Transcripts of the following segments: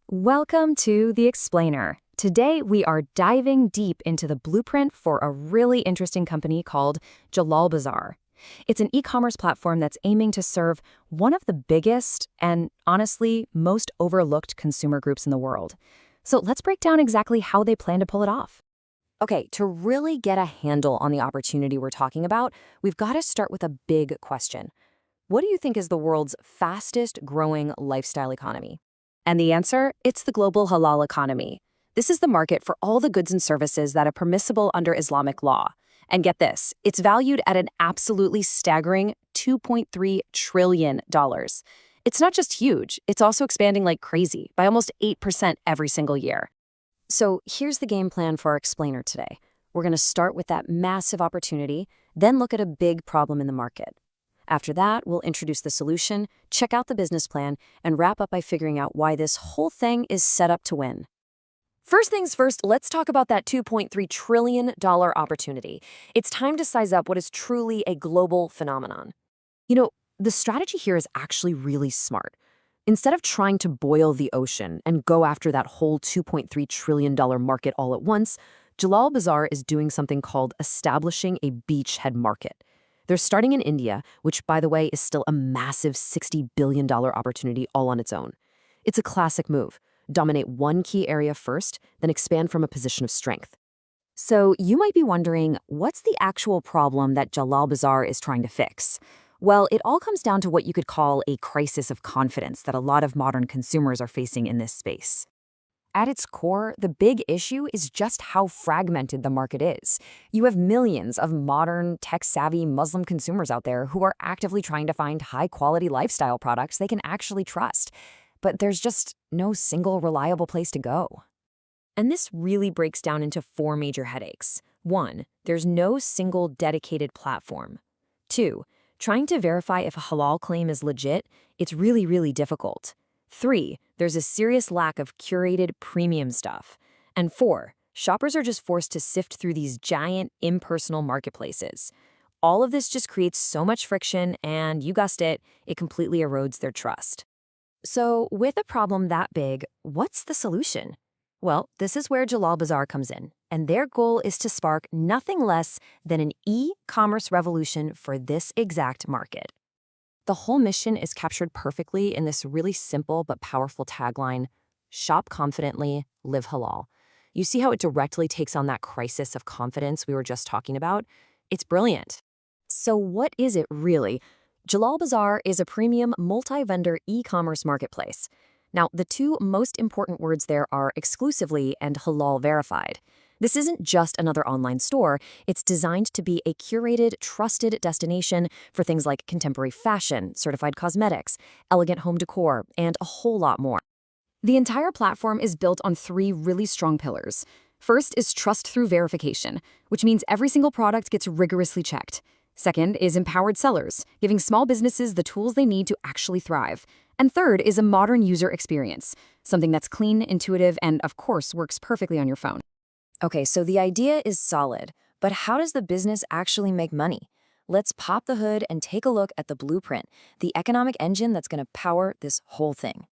Welcome to The Explainer. Today, we are diving deep into the blueprint for a really interesting company called Jalal Bazaar. It's an e-commerce platform that's aiming to serve one of the biggest and, honestly, most overlooked consumer groups in the world. So let's break down exactly how they plan to pull it off. Okay, to really get a handle on the opportunity we're talking about, we've got to start with a big question. What do you think is the world's fastest growing lifestyle economy? And the answer? It's the global halal economy. This is the market for all the goods and services that are permissible under Islamic law. And get this, it's valued at an absolutely staggering $2.3 trillion. It's not just huge, it's also expanding like crazy, by almost 8% every single year. So here's the game plan for our explainer today. We're going to start with that massive opportunity, then look at a big problem in the market. After that, we'll introduce the solution, check out the business plan, and wrap up by figuring out why this whole thing is set up to win. First things first, let's talk about that $2.3 trillion opportunity. It's time to size up what is truly a global phenomenon. The strategy here is actually really smart. Instead of trying to boil the ocean and go after that whole $2.3 trillion market all at once, Jalal Bazaar is doing something called establishing a beachhead market. They're starting in India, which, by the way, is still a massive $60 billion opportunity all on its own. It's a classic move. Dominate one key area first, then expand from a position of strength. So you might be wondering, what's the actual problem that Jalal Bazaar is trying to fix? Well, it all comes down to what you could call a crisis of confidence that a lot of modern consumers are facing in this space. At its core, the big issue is just how fragmented the market is. You have millions of modern, tech-savvy Muslim consumers out there who are actively trying to find high-quality lifestyle products they can actually trust. But there's just no single reliable place to go. And this really breaks down into four major headaches. 1. There's no single dedicated platform. 2. Trying to verify if a halal claim is legit, it's really difficult. 3. There's a serious lack of curated premium stuff. And 4. Shoppers are just forced to sift through these giant, impersonal marketplaces. All of this just creates so much friction, and you guessed it, it completely erodes their trust. So, with a problem that big, what's the solution? Well, this is where Jalal Bazaar comes in, and their goal is to spark nothing less than an e-commerce revolution for this exact market. The whole mission is captured perfectly in this really simple but powerful tagline, "Shop confidently, live halal." You see how it directly takes on that crisis of confidence we were just talking about? It's brilliant. So what is it really? Jalal Bazaar is a premium multi-vendor e-commerce marketplace. Now, the two most important words there are exclusively and halal verified. This isn't just another online store. It's designed to be a curated, trusted destination for things like contemporary fashion, certified cosmetics, elegant home decor, and a whole lot more. The entire platform is built on three really strong pillars. First is trust through verification, which means every single product gets rigorously checked. Second is empowered sellers, giving small businesses the tools they need to actually thrive. And third is a modern user experience, something that's clean, intuitive, and of course works perfectly on your phone. Okay, so the idea is solid, but how does the business actually make money? Let's pop the hood and take a look at the blueprint, the economic engine that's going to power this whole thing.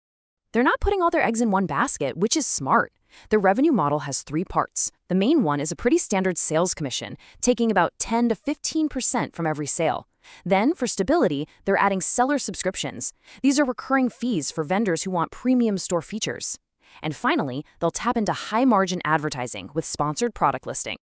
They're not putting all their eggs in one basket, which is smart. The revenue model has three parts. The main one is a pretty standard sales commission, taking about 10 to 15% from every sale. Then, for stability, they're adding seller subscriptions. These are recurring fees for vendors who want premium store features. And finally, they'll tap into high-margin advertising with sponsored product listing.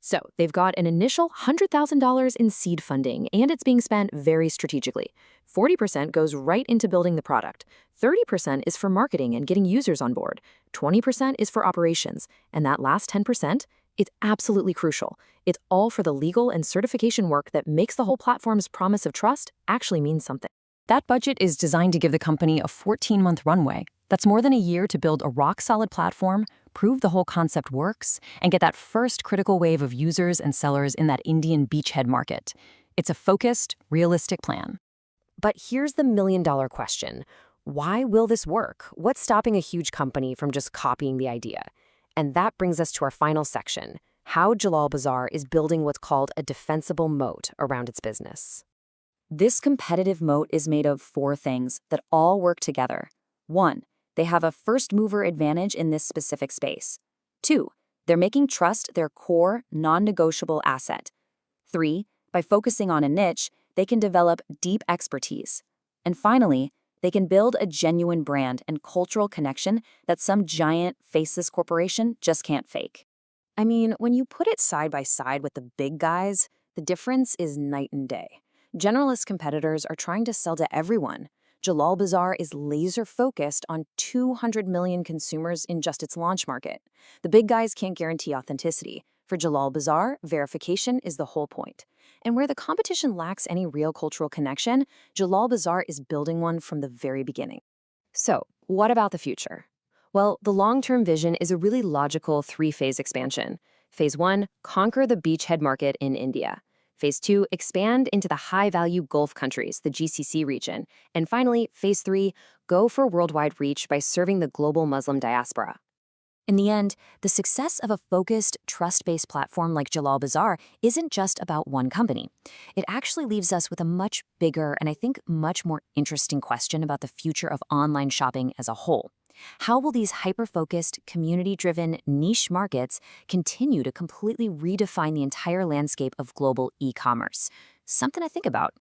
So, they've got an initial $100,000 in seed funding, and it's being spent very strategically. 40% goes right into building the product. 30% is for marketing and getting users on board. 20% is for operations. And that last 10%, it's absolutely crucial. It's all for the legal and certification work that makes the whole platform's promise of trust actually mean something. That budget is designed to give the company a 14-month runway. That's more than a year to build a rock-solid platform, prove the whole concept works, and get that first critical wave of users and sellers in that Indian beachhead market. It's a focused, realistic plan. But here's the million-dollar question. Why will this work? What's stopping a huge company from just copying the idea? And that brings us to our final section, how Jalal Bazaar is building what's called a defensible moat around its business. This competitive moat is made of four things that all work together. 1. They have a first-mover advantage in this specific space. 2. They're making trust their core, non-negotiable asset. 3. By focusing on a niche, they can develop deep expertise. And finally, they can build a genuine brand and cultural connection that some giant, faceless corporation just can't fake. I mean, when you put it side by side with the big guys, the difference is night and day. Generalist competitors are trying to sell to everyone. Jalal Bazaar is laser-focused on 200 million consumers in just its launch market. The big guys can't guarantee authenticity. For Jalal Bazaar, verification is the whole point. And where the competition lacks any real cultural connection, Jalal Bazaar is building one from the very beginning. So, what about the future? Well, the long-term vision is a really logical three-phase expansion. Phase 1, conquer the beachhead market in India. Phase 2, expand into the high-value Gulf countries, the GCC region. And finally, Phase 3, go for worldwide reach by serving the global Muslim diaspora. In the end, the success of a focused, trust-based platform like Jalal Bazaar isn't just about one company. It actually leaves us with a much bigger and I think much more interesting question about the future of online shopping as a whole. How will these hyper-focused, community-driven niche markets continue to completely redefine the entire landscape of global e-commerce? Something to think about.